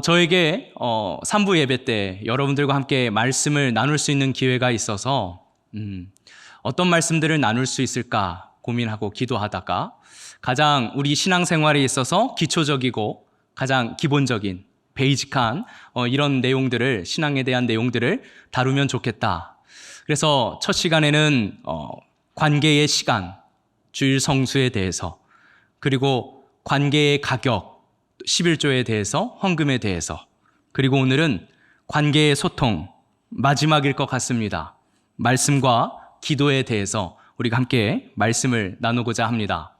저에게 3부 예배 때 여러분들과 함께 말씀을 나눌 수 있는 기회가 있어서 어떤 말씀들을 나눌 수 있을까 고민하고 기도하다가 가장 우리 신앙생활에 있어서 기초적이고 가장 기본적인 베이직한 이런 내용들을, 신앙에 대한 내용들을 다루면 좋겠다. 그래서 첫 시간에는 관계의 시간, 주일 성수에 대해서, 그리고 관계의 가격, 11조에 대해서, 헌금에 대해서, 그리고 오늘은 관계의 소통, 마지막일 것 같습니다. 말씀과 기도에 대해서 우리가 함께 말씀을 나누고자 합니다.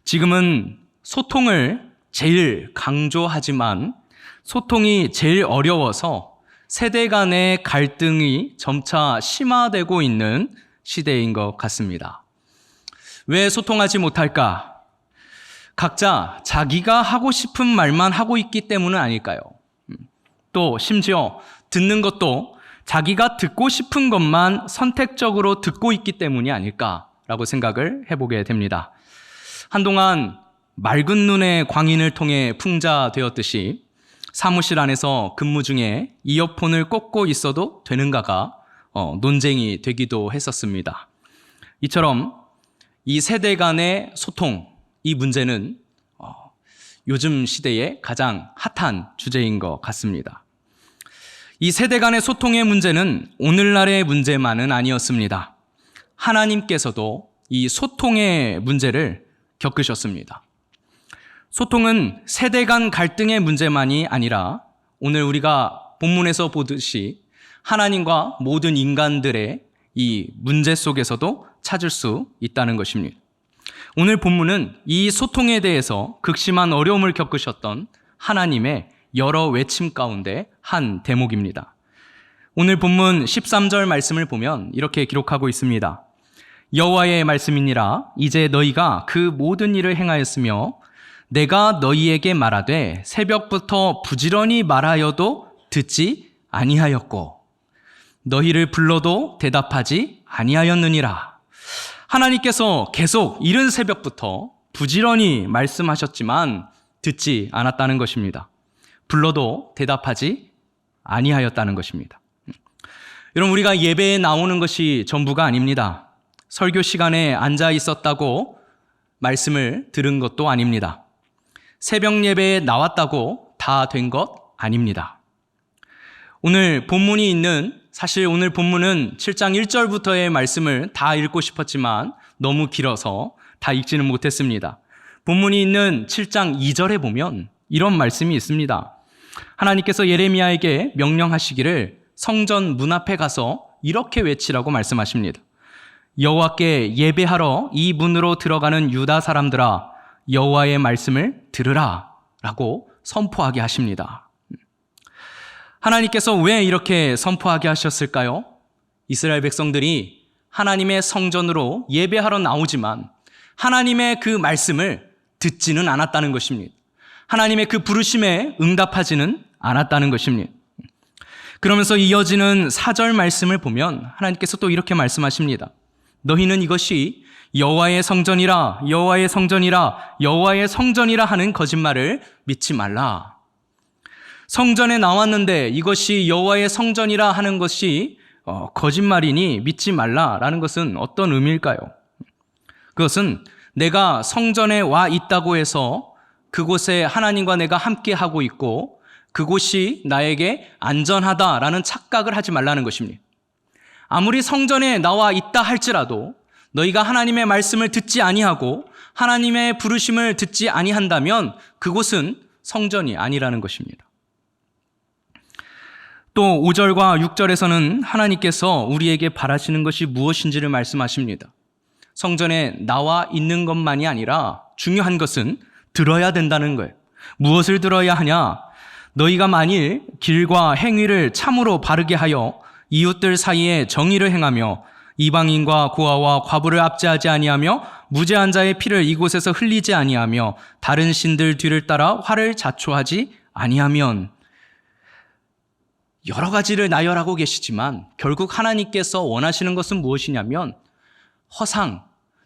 지금은 소통을 제일 강조하지만 소통이 제일 어려워서 세대 간의 갈등이 점차 심화되고 있는 시대인 것 같습니다. 왜 소통하지 못할까? 각자 자기가 하고 싶은 말만 하고 있기 때문은 아닐까요? 또 심지어 듣는 것도 자기가 듣고 싶은 것만 선택적으로 듣고 있기 때문이 아닐까라고 생각을 해보게 됩니다. 한동안 맑은 눈의 광인을 통해 풍자되었듯이 사무실 안에서 근무 중에 이어폰을 꽂고 있어도 되는가가 논쟁이 되기도 했었습니다. 이처럼 이 세대 간의 소통, 이 문제는 요즘 시대의 가장 핫한 주제인 것 같습니다. 이 세대 간의 소통의 문제는 오늘날의 문제만은 아니었습니다. 하나님께서도 이 소통의 문제를 겪으셨습니다. 소통은 세대 간 갈등의 문제만이 아니라 오늘 우리가 본문에서 보듯이 하나님과 모든 인간들의 이 문제 속에서도 찾을 수 있다는 것입니다. 오늘 본문은 이 소통에 대해서 극심한 어려움을 겪으셨던 하나님의 여러 외침 가운데 한 대목입니다. 오늘 본문 13절 말씀을 보면 이렇게 기록하고 있습니다. 여호와의 말씀이니라 이제 너희가 그 모든 일을 행하였으며 내가 너희에게 말하되 새벽부터 부지런히 말하여도 듣지 아니하였고 너희를 불러도 대답하지 아니하였느니라. 하나님께서 계속 이른 새벽부터 부지런히 말씀하셨지만 듣지 않았다는 것입니다. 불러도 대답하지 아니하였다는 것입니다. 여러분, 우리가 예배에 나오는 것이 전부가 아닙니다. 설교 시간에 앉아 있었다고 말씀을 들은 것도 아닙니다. 새벽 예배에 나왔다고 다 된 것 아닙니다. 오늘 본문이 있는, 사실 오늘 본문은 7장 1절부터의 말씀을 다 읽고 싶었지만 너무 길어서 다 읽지는 못했습니다. 본문이 있는 7장 2절에 보면 이런 말씀이 있습니다. 하나님께서 예레미야에게 명령하시기를 성전 문 앞에 가서 이렇게 외치라고 말씀하십니다. 여호와께 예배하러 이 문으로 들어가는 유다 사람들아, 여호와의 말씀을 들으라 라고 선포하게 하십니다. 하나님께서 왜 이렇게 선포하게 하셨을까요? 이스라엘 백성들이 하나님의 성전으로 예배하러 나오지만 하나님의 그 말씀을 듣지는 않았다는 것입니다. 하나님의 그 부르심에 응답하지는 않았다는 것입니다. 그러면서 이어지는 4절 말씀을 보면 하나님께서 또 이렇게 말씀하십니다. 너희는 이것이 여호와의 성전이라, 여호와의 성전이라, 여호와의 성전이라 하는 거짓말을 믿지 말라. 성전에 나왔는데 이것이 여호와의 성전이라 하는 것이 거짓말이니 믿지 말라라는 것은 어떤 의미일까요? 그것은 내가 성전에 와 있다고 해서 그곳에 하나님과 내가 함께 하고 있고 그곳이 나에게 안전하다라는 착각을 하지 말라는 것입니다. 아무리 성전에 나와 있다 할지라도 너희가 하나님의 말씀을 듣지 아니하고 하나님의 부르심을 듣지 아니한다면 그곳은 성전이 아니라는 것입니다. 또 5절과 6절에서는 하나님께서 우리에게 바라시는 것이 무엇인지를 말씀하십니다. 성전에 나와 있는 것만이 아니라 중요한 것은 들어야 된다는 거예요. 무엇을 들어야 하냐? 너희가 만일 길과 행위를 참으로 바르게 하여 이웃들 사이에 정의를 행하며 이방인과 고아와 과부를 압제하지 아니하며 무죄한 자의 피를 이곳에서 흘리지 아니하며 다른 신들 뒤를 따라 화를 자초하지 아니하면, 여러 가지를 나열하고 계시지만 결국 하나님께서 원하시는 것은 무엇이냐면 허상,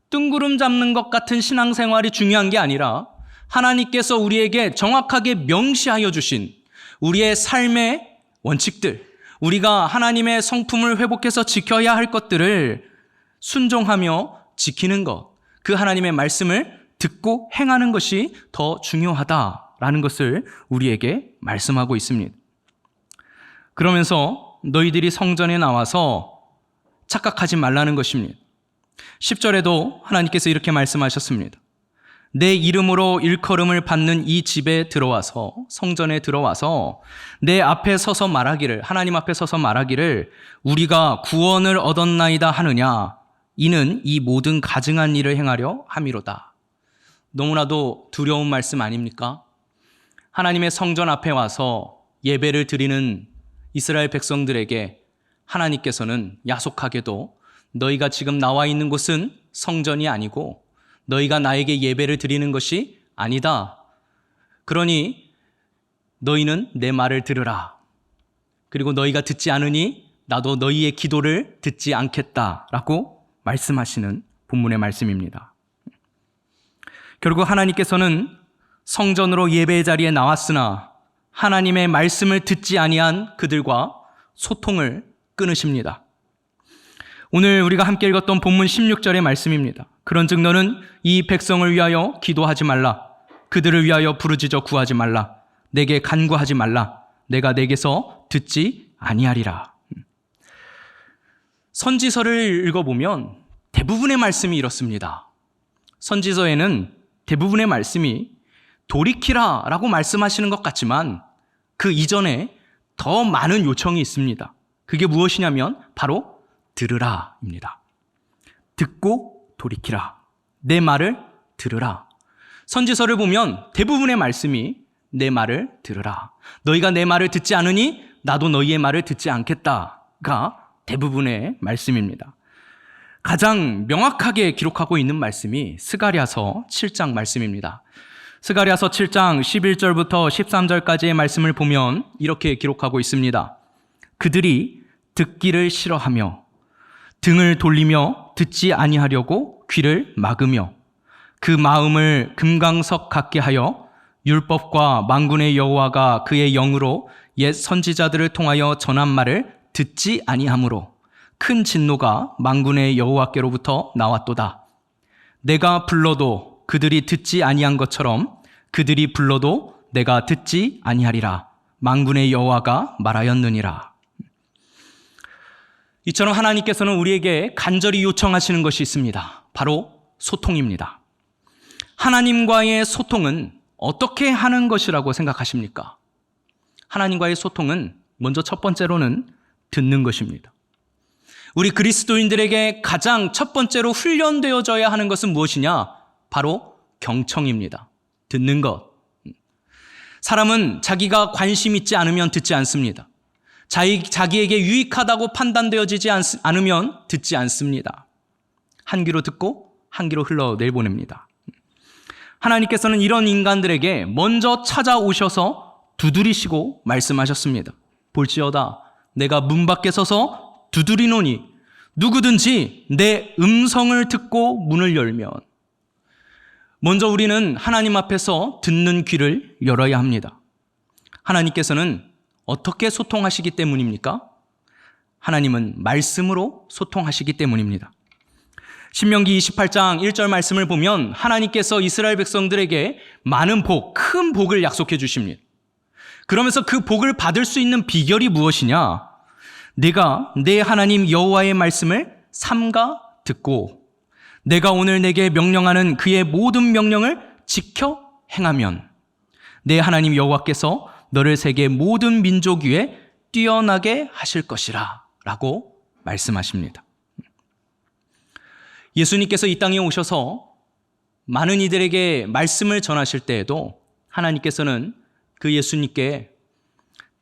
뜬구름 잡는 것 같은 신앙생활이 중요한 게 아니라 하나님께서 우리에게 정확하게 명시하여 주신 우리의 삶의 원칙들, 우리가 하나님의 성품을 회복해서 지켜야 할 것들을 순종하며 지키는 것, 그 하나님의 말씀을 듣고 행하는 것이 더 중요하다라는 것을 우리에게 말씀하고 있습니다. 그러면서 너희들이 성전에 나와서 착각하지 말라는 것입니다. 10절에도 하나님께서 이렇게 말씀하셨습니다. 내 이름으로 일컬음을 받는 이 집에 들어와서, 성전에 들어와서 내 앞에 서서 말하기를, 하나님 앞에 서서 말하기를 우리가 구원을 얻었나이다 하느냐, 이는 이 모든 가증한 일을 행하려 함이로다. 너무나도 두려운 말씀 아닙니까? 하나님의 성전 앞에 와서 예배를 드리는 이스라엘 백성들에게 하나님께서는 야속하게도 너희가 지금 나와 있는 곳은 성전이 아니고 너희가 나에게 예배를 드리는 것이 아니다. 그러니 너희는 내 말을 들으라. 그리고 너희가 듣지 않으니 나도 너희의 기도를 듣지 않겠다라고 말씀하시는 본문의 말씀입니다. 결국 하나님께서는 성전으로 예배의 자리에 나왔으나 하나님의 말씀을 듣지 아니한 그들과 소통을 끊으십니다. 오늘 우리가 함께 읽었던 본문 16절의 말씀입니다. 그런즉 너는 이 백성을 위하여 기도하지 말라. 그들을 위하여 부르짖어 구하지 말라. 내게 간구하지 말라. 내가 내게서 듣지 아니하리라. 선지서를 읽어보면 대부분의 말씀이 이렇습니다. 선지서에는 대부분의 말씀이 돌이키라라고 말씀하시는 것 같지만 그 이전에 더 많은 요청이 있습니다. 그게 무엇이냐면 바로 들으라입니다. 듣고 돌이키라. 내 말을 들으라. 선지서를 보면 대부분의 말씀이 내 말을 들으라. 너희가 내 말을 듣지 않으니 나도 너희의 말을 듣지 않겠다가 대부분의 말씀입니다. 가장 명확하게 기록하고 있는 말씀이 스가랴서 7장 말씀입니다. 스가랴서 7장 11절부터 13절까지의 말씀을 보면 이렇게 기록하고 있습니다. 그들이 듣기를 싫어하며 등을 돌리며 듣지 아니하려고 귀를 막으며 그 마음을 금강석 같게 하여 율법과 만군의 여호와가 그의 영으로 옛 선지자들을 통하여 전한 말을 듣지 아니하므로 큰 진노가 만군의 여호와께로부터 나왔도다. 내가 불러도 그들이 듣지 아니한 것처럼 그들이 불러도 내가 듣지 아니하리라. 만군의 여호와가 말하였느니라. 이처럼 하나님께서는 우리에게 간절히 요청하시는 것이 있습니다. 바로 소통입니다. 하나님과의 소통은 어떻게 하는 것이라고 생각하십니까? 하나님과의 소통은 먼저 첫 번째로는 듣는 것입니다. 우리 그리스도인들에게 가장 첫 번째로 훈련되어져야 하는 것은 무엇이냐? 바로 경청입니다. 듣는 것. 사람은 자기가 관심 있지 않으면 듣지 않습니다. 자기에게 유익하다고 판단되어지지 않으면 듣지 않습니다. 한 귀로 듣고 한 귀로 흘러내보냅니다. 하나님께서는 이런 인간들에게 먼저 찾아오셔서 두드리시고 말씀하셨습니다. 볼지어다 내가 문 밖에 서서 두드리노니 누구든지 내 음성을 듣고 문을 열면. 먼저 우리는 하나님 앞에서 듣는 귀를 열어야 합니다. 하나님께서는 어떻게 소통하시기 때문입니까? 하나님은 말씀으로 소통하시기 때문입니다. 신명기 28장 1절 말씀을 보면 하나님께서 이스라엘 백성들에게 많은 복, 큰 복을 약속해 주십니다. 그러면서 그 복을 받을 수 있는 비결이 무엇이냐? 내가 내 하나님 여호와의 말씀을 삼가 듣고 내가 오늘 내게 명령하는 그의 모든 명령을 지켜 행하면 내 하나님 여호와께서 너를 세계 모든 민족 위에 뛰어나게 하실 것이라 라고 말씀하십니다. 예수님께서 이 땅에 오셔서 많은 이들에게 말씀을 전하실 때에도 하나님께서는 그 예수님께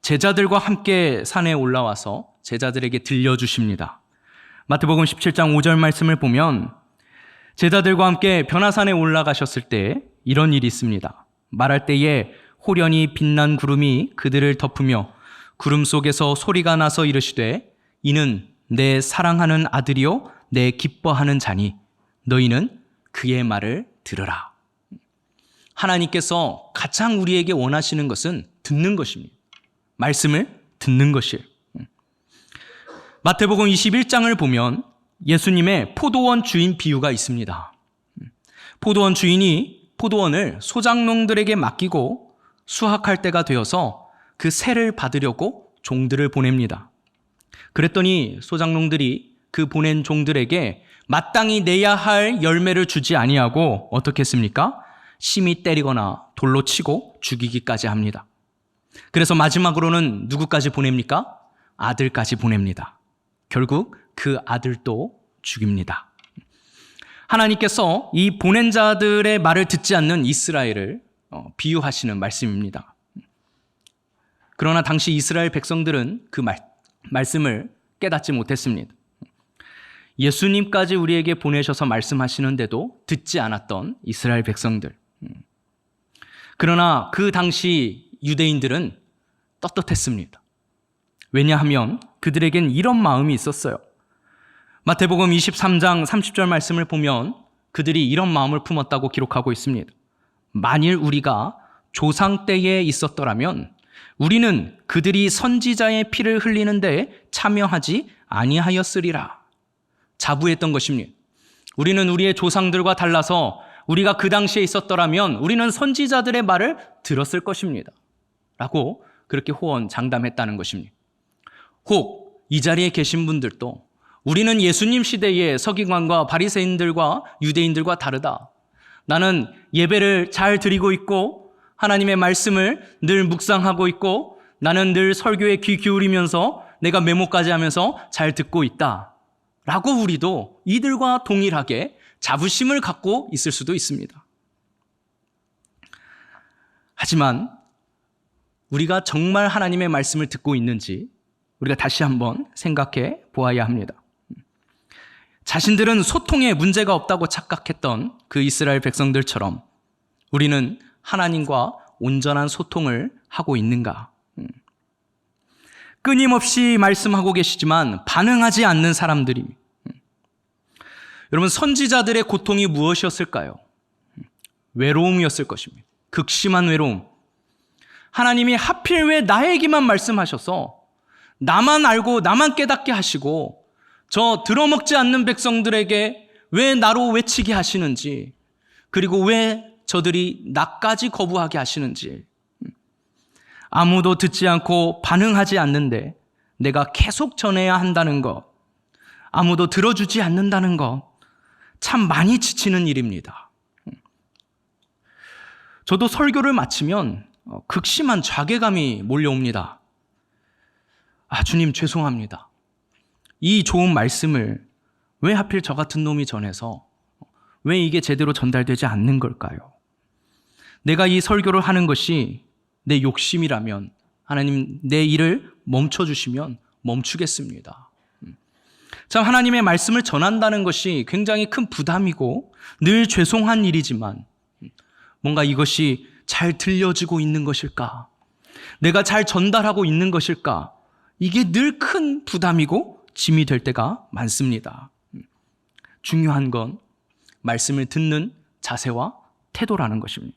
제자들과 함께 산에 올라와서 제자들에게 들려주십니다. 마태복음 17장 5절 말씀을 보면 제자들과 함께 변화산에 올라가셨을 때 이런 일이 있습니다. 말할 때에 호련히 빛난 구름이 그들을 덮으며 구름 속에서 소리가 나서 이르시되 이는 내 사랑하는 아들이요 내 기뻐하는 자니 너희는 그의 말을 들으라. 하나님께서 가장 우리에게 원하시는 것은 듣는 것입니다. 말씀을 듣는 것이에요. 마태복음 21장을 보면 예수님의 포도원 주인 비유가 있습니다. 포도원 주인이 포도원을 소작농들에게 맡기고 수확할 때가 되어서 그 세를 받으려고 종들을 보냅니다. 그랬더니 소작농들이 그 보낸 종들에게 마땅히 내야 할 열매를 주지 아니하고 어떻게 했습니까? 심히 때리거나 돌로 치고 죽이기까지 합니다. 그래서 마지막으로는 누구까지 보냅니까? 아들까지 보냅니다. 결국 그 아들도 죽입니다. 하나님께서 이 보낸 자들의 말을 듣지 않는 이스라엘을 비유하시는 말씀입니다. 그러나 당시 이스라엘 백성들은 그 말씀을 깨닫지 못했습니다. 예수님까지 우리에게 보내셔서 말씀하시는데도 듣지 않았던 이스라엘 백성들. 그러나 그 당시 유대인들은 떳떳했습니다. 왜냐하면 그들에겐 이런 마음이 있었어요. 마태복음 23장 30절 말씀을 보면 그들이 이런 마음을 품었다고 기록하고 있습니다. 만일 우리가 조상 때에 있었더라면 우리는 그들이 선지자의 피를 흘리는데 참여하지 아니하였으리라. 자부했던 것입니다. 우리는 우리의 조상들과 달라서 우리가 그 당시에 있었더라면 우리는 선지자들의 말을 들었을 것입니다. 라고 그렇게 호언장담했다는 것입니다. 혹 이 자리에 계신 분들도 우리는 예수님 시대의 서기관과 바리새인들과 유대인들과 다르다. 나는 예배를 잘 드리고 있고 하나님의 말씀을 늘 묵상하고 있고 나는 늘 설교에 귀 기울이면서 내가 메모까지 하면서 잘 듣고 있다. 라고 우리도 이들과 동일하게 자부심을 갖고 있을 수도 있습니다. 하지만 우리가 정말 하나님의 말씀을 듣고 있는지 우리가 다시 한번 생각해 보아야 합니다. 자신들은 소통에 문제가 없다고 착각했던 그 이스라엘 백성들처럼 우리는 하나님과 온전한 소통을 하고 있는가? 끊임없이 말씀하고 계시지만 반응하지 않는 사람들이. 여러분, 선지자들의 고통이 무엇이었을까요? 외로움이었을 것입니다. 극심한 외로움. 하나님이 하필 왜 나에게만 말씀하셔서 나만 알고 나만 깨닫게 하시고 저 들어먹지 않는 백성들에게 왜 나로 외치게 하시는지, 그리고 왜 저들이 나까지 거부하게 하시는지, 아무도 듣지 않고 반응하지 않는데 내가 계속 전해야 한다는 것, 아무도 들어주지 않는다는 것, 참 많이 지치는 일입니다. 저도 설교를 마치면 극심한 자괴감이 몰려옵니다. 주님 죄송합니다. 이 좋은 말씀을 왜 하필 저 같은 놈이 전해서 왜 이게 제대로 전달되지 않는 걸까요? 내가 이 설교를 하는 것이 내 욕심이라면 하나님 내 일을 멈춰주시면 멈추겠습니다. 참 하나님의 말씀을 전한다는 것이 굉장히 큰 부담이고 늘 죄송한 일이지만 뭔가 이것이 잘 들려지고 있는 것일까? 내가 잘 전달하고 있는 것일까? 이게 늘 큰 부담이고 짐이 될 때가 많습니다. 중요한 건 말씀을 듣는 자세와 태도라는 것입니다.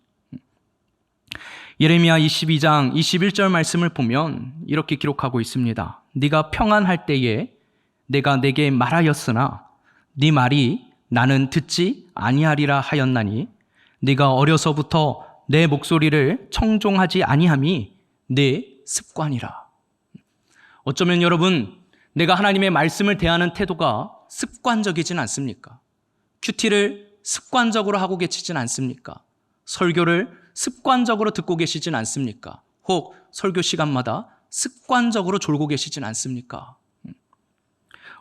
예레미야 22장 21절 말씀을 보면 이렇게 기록하고 있습니다. 네가 평안할 때에 내가 내게 말하였으나 네 말이 나는 듣지 아니하리라 하였나니 네가 어려서부터 내 목소리를 청종하지 아니함이 내 습관이라. 어쩌면 여러분, 내가 하나님의 말씀을 대하는 태도가 습관적이진 않습니까? 큐티를 습관적으로 하고 계시진 않습니까? 설교를 습관적으로 듣고 계시진 않습니까? 혹 설교 시간마다 습관적으로 졸고 계시진 않습니까?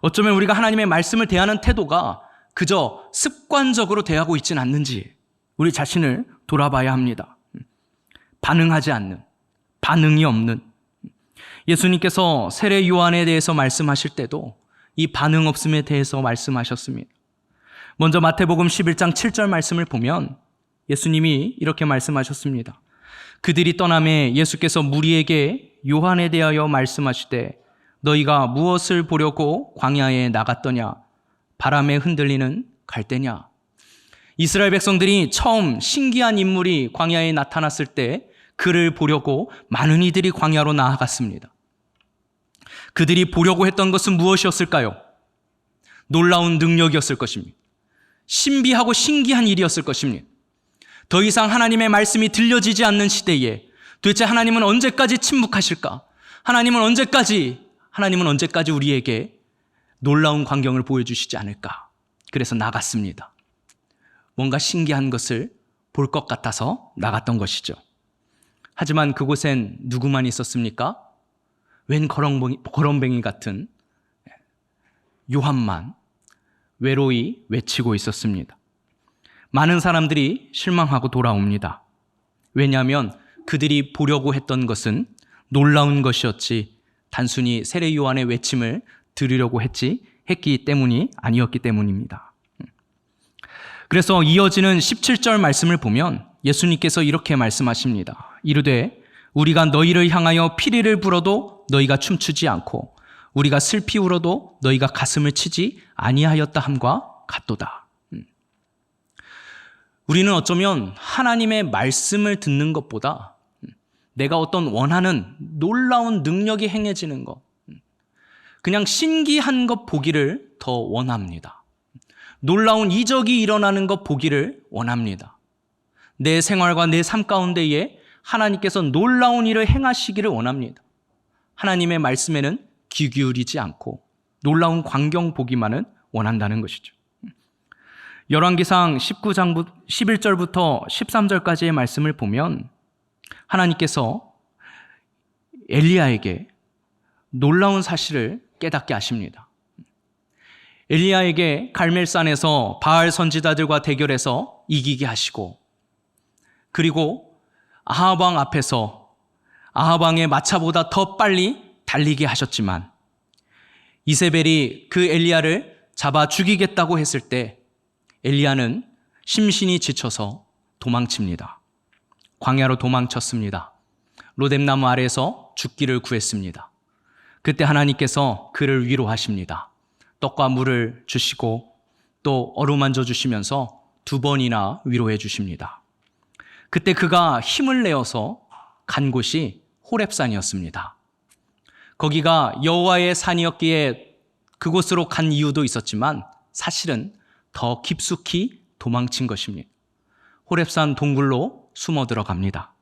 어쩌면 우리가 하나님의 말씀을 대하는 태도가 그저 습관적으로 대하고 있진 않는지 우리 자신을 돌아봐야 합니다. 반응하지 않는, 반응이 없는. 예수님께서 세례 요한에 대해서 말씀하실 때도 이 반응 없음에 대해서 말씀하셨습니다. 먼저 마태복음 11장 7절 말씀을 보면 예수님이 이렇게 말씀하셨습니다. 그들이 떠남에 예수께서 무리에게 요한에 대하여 말씀하시되 너희가 무엇을 보려고 광야에 나갔더냐? 바람에 흔들리는 갈대냐? 이스라엘 백성들이 처음 신기한 인물이 광야에 나타났을 때 그를 보려고 많은 이들이 광야로 나아갔습니다. 그들이 보려고 했던 것은 무엇이었을까요? 놀라운 능력이었을 것입니다. 신비하고 신기한 일이었을 것입니다. 더 이상 하나님의 말씀이 들려지지 않는 시대에 도대체 하나님은 언제까지 침묵하실까? 하나님은 언제까지 우리에게 놀라운 광경을 보여주시지 않을까? 그래서 나갔습니다. 뭔가 신기한 것을 볼 것 같아서 나갔던 것이죠. 하지만 그곳엔 누구만 있었습니까? 웬 거렁뱅이 같은 요한만 외로이 외치고 있었습니다. 많은 사람들이 실망하고 돌아옵니다. 왜냐하면 그들이 보려고 했던 것은 놀라운 것이었지 단순히 세례 요한의 외침을 들으려고 했기 때문이 아니었기 때문입니다. 그래서 이어지는 17절 말씀을 보면 예수님께서 이렇게 말씀하십니다. 이르되 우리가 너희를 향하여 피리를 불어도 너희가 춤추지 않고 우리가 슬피 울어도 너희가 가슴을 치지 아니하였다 함과 같도다. 우리는 어쩌면 하나님의 말씀을 듣는 것보다 내가 어떤 원하는 놀라운 능력이 행해지는 것, 그냥 신기한 것 보기를 더 원합니다. 놀라운 이적이 일어나는 것 보기를 원합니다. 내 생활과 내 삶 가운데에 하나님께서 놀라운 일을 행하시기를 원합니다. 하나님의 말씀에는 귀 기울이지 않고 놀라운 광경 보기만은 원한다는 것이죠. 열왕기상 19장 11절부터 13절까지의 말씀을 보면 하나님께서 엘리야에게 놀라운 사실을 깨닫게 하십니다. 엘리야에게 갈멜산에서 바알 선지자들과 대결해서 이기게 하시고, 그리고 아합 왕 앞에서 아합 왕의 마차보다 더 빨리 달리게 하셨지만 이세벨이 그 엘리야를 잡아 죽이겠다고 했을 때 엘리야는 심신이 지쳐서 도망칩니다. 광야로 도망쳤습니다. 로뎀나무 아래에서 죽기를 구했습니다. 그때 하나님께서 그를 위로하십니다. 떡과 물을 주시고 또 어루만져 주시면서 2번이나 위로해 주십니다. 그때 그가 힘을 내어서 간 곳이 호렙산이었습니다. 거기가 여호와의 산이었기에 그곳으로 간 이유도 있었지만 사실은 더 깊숙이 도망친 것입니다. 호렙산 동굴로 숨어 들어갑니다.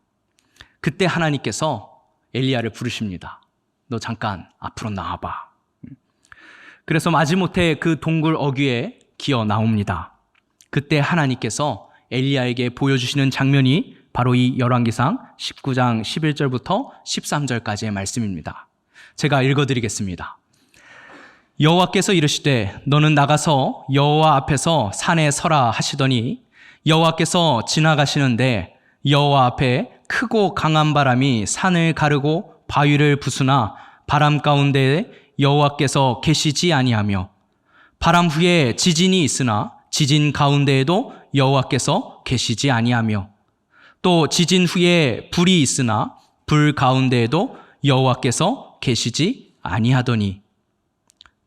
그때 하나님께서 엘리야를 부르십니다. 너 잠깐 앞으로 나와봐. 그래서 마지못해 그 동굴 어귀에 기어 나옵니다. 그때 하나님께서 엘리야에게 보여주시는 장면이 바로 이 열왕기상 19장 11절부터 13절까지의 말씀입니다. 제가 읽어드리겠습니다. 여호와께서 이르시되 너는 나가서 여호와 앞에서 산에 서라 하시더니 여호와께서 지나가시는데 여호와 앞에 크고 강한 바람이 산을 가르고 바위를 부수나 바람 가운데에 여호와께서 계시지 아니하며 바람 후에 지진이 있으나 지진 가운데에도 여호와께서 계시지 아니하며 또 지진 후에 불이 있으나 불 가운데에도 여호와께서 계시지 아니하더니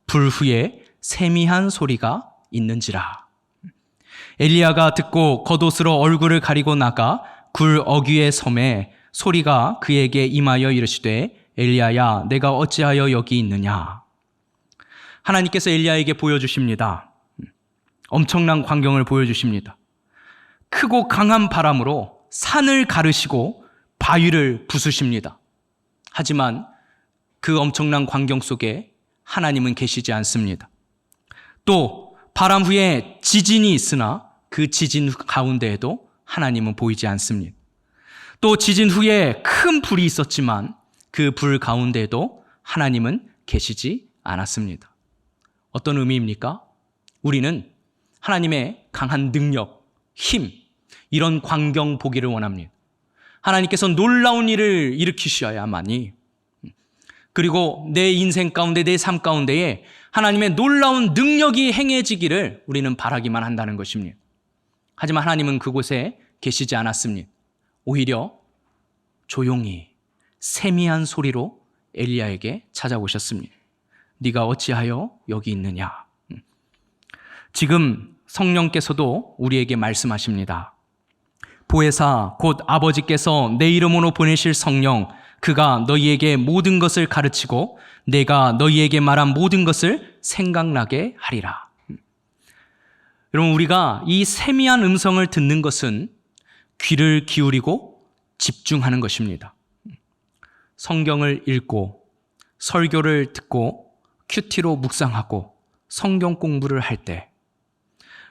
불 후에 세미한 소리가 있는지라. 엘리야가 듣고 겉옷으로 얼굴을 가리고 나가 굴 어귀의 섬에 소리가 그에게 임하여 이르시되 엘리야야 내가 어찌하여 여기 있느냐. 하나님께서 엘리야에게 보여주십니다. 엄청난 광경을 보여주십니다. 크고 강한 바람으로 산을 가르시고 바위를 부수십니다. 하지만 그 엄청난 광경 속에 하나님은 계시지 않습니다. 또 바람 후에 지진이 있으나 그 지진 가운데에도 하나님은 보이지 않습니다. 또 지진 후에 큰 불이 있었지만 그 불 가운데에도 하나님은 계시지 않았습니다. 어떤 의미입니까? 우리는 하나님의 강한 능력, 힘, 이런 광경 보기를 원합니다. 하나님께서 놀라운 일을 일으키셔야만이, 그리고 내 인생 가운데, 내 삶 가운데에 하나님의 놀라운 능력이 행해지기를 우리는 바라기만 한다는 것입니다. 하지만 하나님은 그곳에 계시지 않았습니다. 오히려 조용히 세미한 소리로 엘리야에게 찾아오셨습니다. 네가 어찌하여 여기 있느냐. 지금 성령께서도 우리에게 말씀하십니다. 보혜사 곧 아버지께서 내 이름으로 보내실 성령, 그가 너희에게 모든 것을 가르치고 내가 너희에게 말한 모든 것을 생각나게 하리라. 여러분, 우리가 이 세미한 음성을 듣는 것은 귀를 기울이고 집중하는 것입니다. 성경을 읽고 설교를 듣고 큐티로 묵상하고 성경 공부를 할 때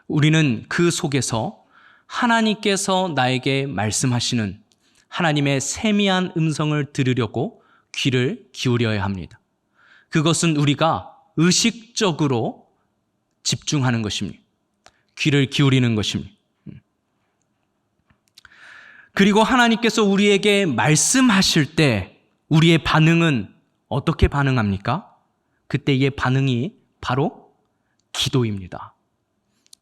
우리는 그 속에서 하나님께서 나에게 말씀하시는 하나님의 세미한 음성을 들으려고 귀를 기울여야 합니다. 그것은 우리가 의식적으로 집중하는 것입니다. 귀를 기울이는 것입니다. 그리고 하나님께서 우리에게 말씀하실 때 우리의 반응은 어떻게 반응합니까? 그때의 반응이 바로 기도입니다.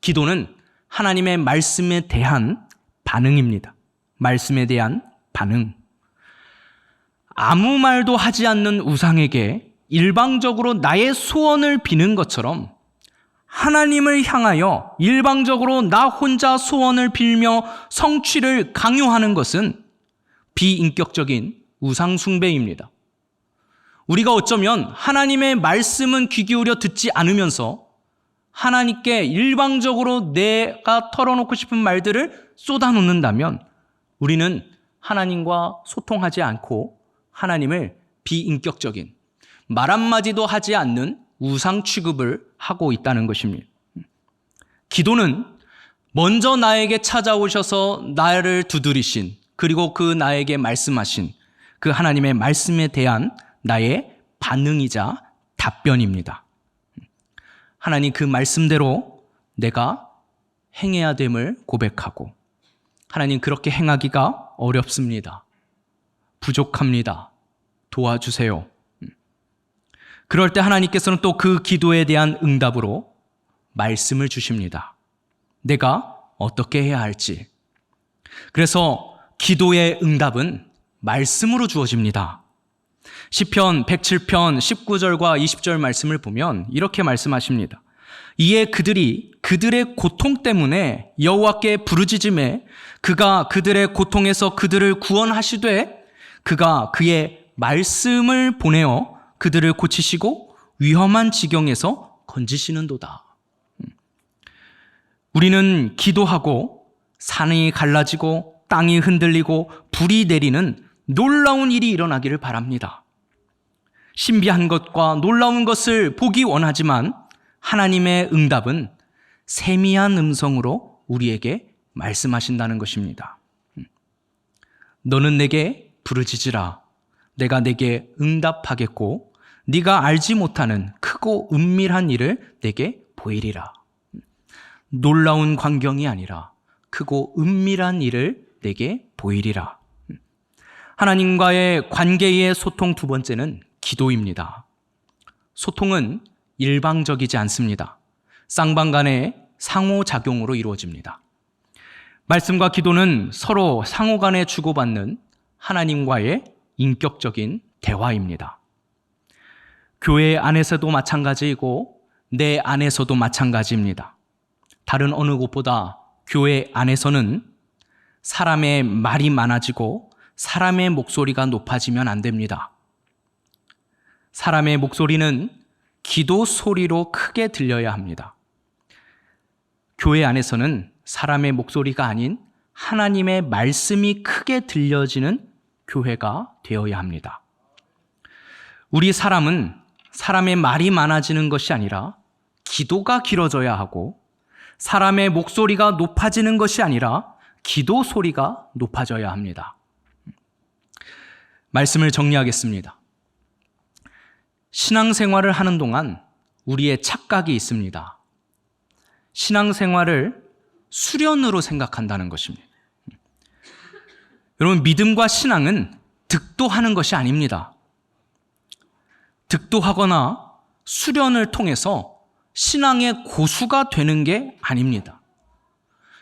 기도는 하나님의 말씀에 대한 반응입니다. 말씀에 대한 반응. 아무 말도 하지 않는 우상에게 일방적으로 나의 소원을 비는 것처럼 하나님을 향하여 일방적으로 나 혼자 소원을 빌며 성취를 강요하는 것은 비인격적인 우상 숭배입니다. 우리가 어쩌면 하나님의 말씀은 귀 기울여 듣지 않으면서 하나님께 일방적으로 내가 털어놓고 싶은 말들을 쏟아놓는다면 우리는 하나님과 소통하지 않고 하나님을 비인격적인 말 한마디도 하지 않는 우상 취급을 하고 있다는 것입니다. 기도는 먼저 나에게 찾아오셔서 나를 두드리신, 그리고 그 나에게 말씀하신 그 하나님의 말씀에 대한 나의 반응이자 답변입니다. 하나님, 그 말씀대로 내가 행해야 됨을 고백하고, 하나님, 그렇게 행하기가 어렵습니다. 부족합니다. 도와주세요. 그럴 때 하나님께서는 또 그 기도에 대한 응답으로 말씀을 주십니다. 내가 어떻게 해야 할지. 그래서 기도의 응답은 말씀으로 주어집니다. 시편 107편 19절과 20절 말씀을 보면 이렇게 말씀하십니다. 이에 그들이 그들의 고통 때문에 여호와께 부르짖음에 그가 그들의 고통에서 그들을 구원하시되 그가 그의 말씀을 보내어 그들을 고치시고 위험한 지경에서 건지시는도다. 우리는 기도하고 산이 갈라지고 땅이 흔들리고 불이 내리는 놀라운 일이 일어나기를 바랍니다. 신비한 것과 놀라운 것을 보기 원하지만 하나님의 응답은 세미한 음성으로 우리에게 말씀하신다는 것입니다. 너는 내게 부르짖으라. 내가 내게 응답하겠고 네가 알지 못하는 크고 은밀한 일을 내게 보이리라. 놀라운 광경이 아니라 크고 은밀한 일을 내게 보이리라. 하나님과의 관계의 소통 두 번째는 기도입니다. 소통은 일방적이지 않습니다. 쌍방간의 상호작용으로 이루어집니다. 말씀과 기도는 서로 상호간에 주고받는 하나님과의 인격적인 대화입니다. 교회 안에서도 마찬가지이고 내 안에서도 마찬가지입니다. 다른 어느 곳보다 교회 안에서는 사람의 말이 많아지고 사람의 목소리가 높아지면 안 됩니다. 사람의 목소리는 기도 소리로 크게 들려야 합니다. 교회 안에서는 사람의 목소리가 아닌 하나님의 말씀이 크게 들려지는 교회가 되어야 합니다. 우리 사람은 사람의 말이 많아지는 것이 아니라 기도가 길어져야 하고 사람의 목소리가 높아지는 것이 아니라 기도 소리가 높아져야 합니다. 말씀을 정리하겠습니다. 신앙생활을 하는 동안 우리의 착각이 있습니다. 신앙생활을 수련으로 생각한다는 것입니다. 여러분, 믿음과 신앙은 득도하는 것이 아닙니다. 득도하거나 수련을 통해서 신앙의 고수가 되는 게 아닙니다.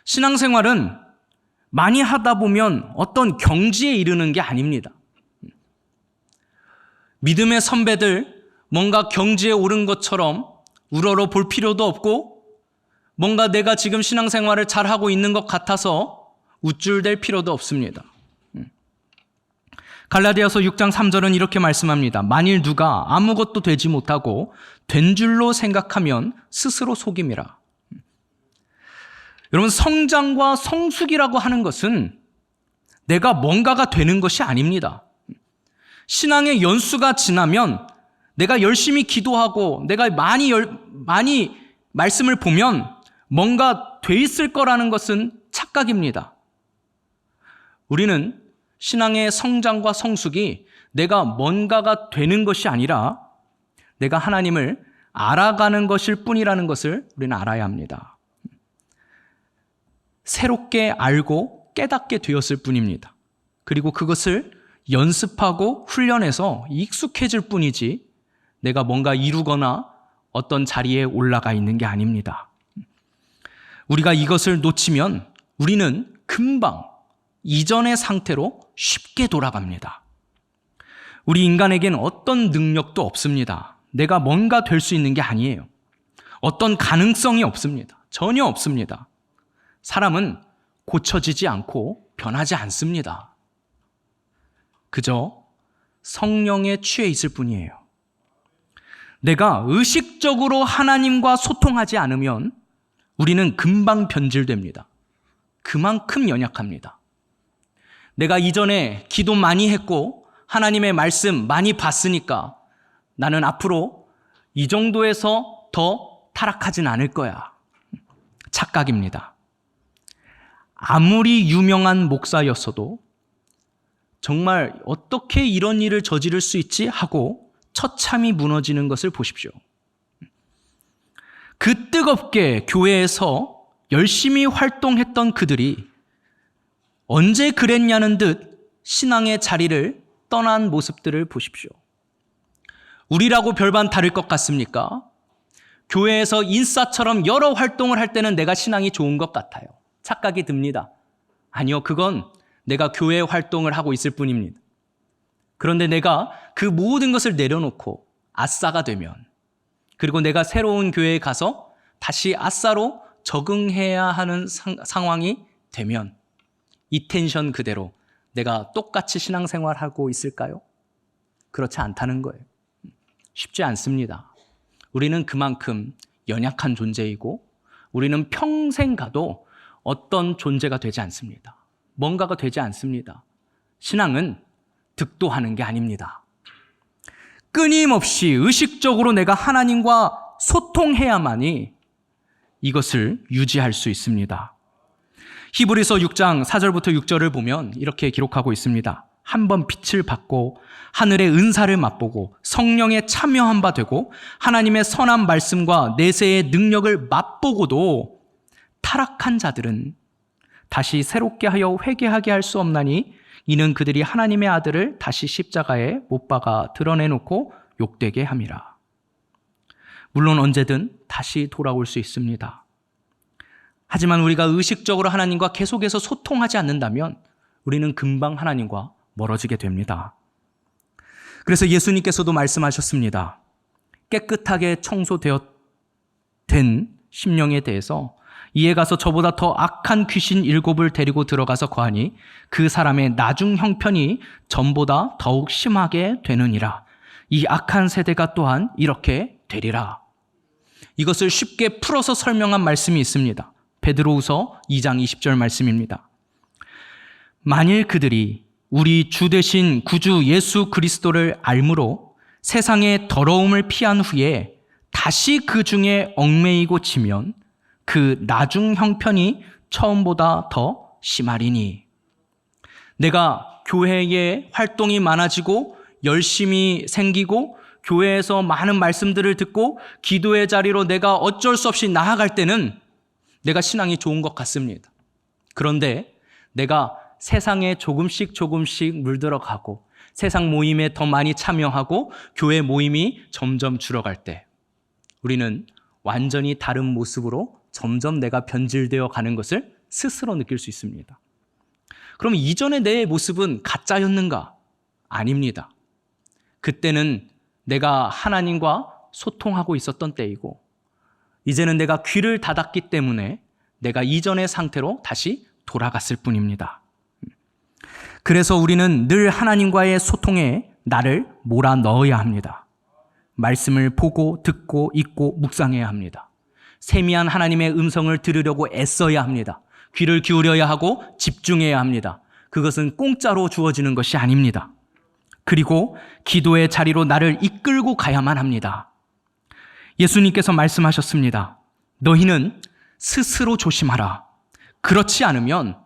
신앙생활은 많이 하다 보면 어떤 경지에 이르는 게 아닙니다. 믿음의 선배들 뭔가 경지에 오른 것처럼 우러러 볼 필요도 없고 뭔가 내가 지금 신앙생활을 잘하고 있는 것 같아서 우쭐댈 필요도 없습니다. 갈라디아서 6장 3절은 이렇게 말씀합니다. 만일 누가 아무것도 되지 못하고 된 줄로 생각하면 스스로 속임이라. 여러분, 성장과 성숙이라고 하는 것은 내가 뭔가가 되는 것이 아닙니다. 신앙의 연수가 지나면 내가 열심히 기도하고 내가 많이 말씀을 보면 뭔가 돼 있을 거라는 것은 착각입니다. 우리는 신앙의 성장과 성숙이 내가 뭔가가 되는 것이 아니라 내가 하나님을 알아가는 것일 뿐이라는 것을 우리는 알아야 합니다. 새롭게 알고 깨닫게 되었을 뿐입니다. 그리고 그것을 연습하고 훈련해서 익숙해질 뿐이지 내가 뭔가 이루거나 어떤 자리에 올라가 있는 게 아닙니다. 우리가 이것을 놓치면 우리는 금방 이전의 상태로 쉽게 돌아갑니다. 우리 인간에게는 어떤 능력도 없습니다. 내가 뭔가 될 수 있는 게 아니에요. 어떤 가능성이 없습니다. 전혀 없습니다. 사람은 고쳐지지 않고 변하지 않습니다. 그저 성령에 취해 있을 뿐이에요. 내가 의식적으로 하나님과 소통하지 않으면 우리는 금방 변질됩니다. 그만큼 연약합니다. 내가 이전에 기도 많이 했고 하나님의 말씀 많이 봤으니까 나는 앞으로 이 정도에서 더 타락하진 않을 거야. 착각입니다. 아무리 유명한 목사였어도 정말 어떻게 이런 일을 저지를 수 있지 하고 처참히 무너지는 것을 보십시오. 그 뜨겁게 교회에서 열심히 활동했던 그들이 언제 그랬냐는 듯 신앙의 자리를 떠난 모습들을 보십시오. 우리라고 별반 다를 것 같습니까? 교회에서 인싸처럼 여러 활동을 할 때는 내가 신앙이 좋은 것 같아요. 착각이 듭니다. 아니요, 그건 내가 교회 활동을 하고 있을 뿐입니다. 그런데 내가 그 모든 것을 내려놓고 아싸가 되면, 그리고 내가 새로운 교회에 가서 다시 아싸로 적응해야 하는 상황이 되면 이 텐션 그대로 내가 똑같이 신앙생활하고 있을까요? 그렇지 않다는 거예요. 쉽지 않습니다. 우리는 그만큼 연약한 존재이고 우리는 평생 가도 어떤 존재가 되지 않습니다. 뭔가가 되지 않습니다. 신앙은 득도하는 게 아닙니다. 끊임없이 의식적으로 내가 하나님과 소통해야만이 이것을 유지할 수 있습니다. 히브리서 6장 4절부터 6절을 보면 이렇게 기록하고 있습니다. 한번 빛을 받고 하늘의 은사를 맛보고 성령에 참여한 바 되고 하나님의 선한 말씀과 내세의 능력을 맛보고도 타락한 자들은 다시 새롭게 하여 회개하게 할 수 없나니 이는 그들이 하나님의 아들을 다시 십자가에 못 박아 드러내놓고 욕되게 함이라. 물론 언제든 다시 돌아올 수 있습니다. 하지만 우리가 의식적으로 하나님과 계속해서 소통하지 않는다면 우리는 금방 하나님과 멀어지게 됩니다. 그래서 예수님께서도 말씀하셨습니다. 깨끗하게 청소된 심령에 대해서 이에 가서 저보다 더 악한 귀신 7을 데리고 들어가서 거하니 그 사람의 나중 형편이 전보다 더욱 심하게 되느니라. 이 악한 세대가 또한 이렇게 되리라. 이것을 쉽게 풀어서 설명한 말씀이 있습니다. 베드로후서 2장 20절 말씀입니다. 만일 그들이 우리 주 되신 구주 예수 그리스도를 알므로 세상의 더러움을 피한 후에 다시 그 중에 얽매이고 지면 그 나중 형편이 처음보다 더 심하리니. 내가 교회에 활동이 많아지고 열심히 생기고 교회에서 많은 말씀들을 듣고 기도의 자리로 내가 어쩔 수 없이 나아갈 때는 내가 신앙이 좋은 것 같습니다. 그런데 내가 세상에 조금씩 물들어가고 세상 모임에 더 많이 참여하고 교회 모임이 점점 줄어갈 때 우리는 완전히 다른 모습으로 점점 내가 변질되어 가는 것을 스스로 느낄 수 있습니다. 그럼 이전의 내 모습은 가짜였는가? 아닙니다. 그때는 내가 하나님과 소통하고 있었던 때이고 이제는 내가 귀를 닫았기 때문에 내가 이전의 상태로 다시 돌아갔을 뿐입니다. 그래서 우리는 늘 하나님과의 소통에 나를 몰아 넣어야 합니다. 말씀을 보고 듣고 읽고 묵상해야 합니다. 세미한 하나님의 음성을 들으려고 애써야 합니다. 귀를 기울여야 하고 집중해야 합니다. 그것은 공짜로 주어지는 것이 아닙니다. 그리고 기도의 자리로 나를 이끌고 가야만 합니다. 예수님께서 말씀하셨습니다. 너희는 스스로 조심하라. 그렇지 않으면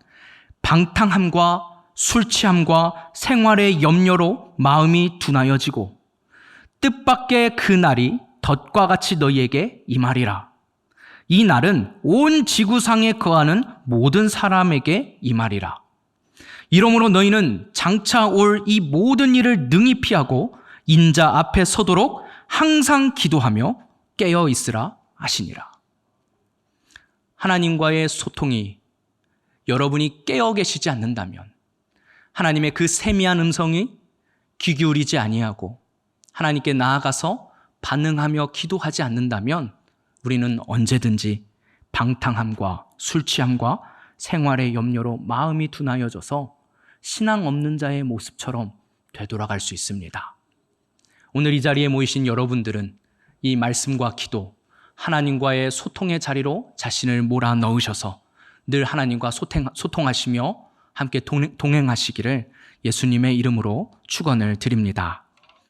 방탕함과 술 취함과 생활의 염려로 마음이 둔하여지고 뜻밖의 그 날이 덫과 같이 너희에게 임하리라. 이 날은 온 지구상에 거하는 모든 사람에게 임하리라. 이러므로 너희는 장차 올 이 모든 일을 능히 피하고 인자 앞에 서도록 항상 기도하며 깨어 있으라 하시니라. 하나님과의 소통이 여러분이 깨어 계시지 않는다면, 하나님의 그 세미한 음성이 귀 기울이지 아니하고 하나님께 나아가서 반응하며 기도하지 않는다면 우리는 언제든지 방탕함과 술 취함과 생활의 염려로 마음이 둔하여져서 신앙 없는 자의 모습처럼 되돌아갈 수 있습니다. 오늘 이 자리에 모이신 여러분들은 이 말씀과 기도, 하나님과의 소통의 자리로 자신을 몰아 넣으셔서 늘 하나님과 소통하시며 함께 동행하시기를 예수님의 이름으로 축원을 드립니다.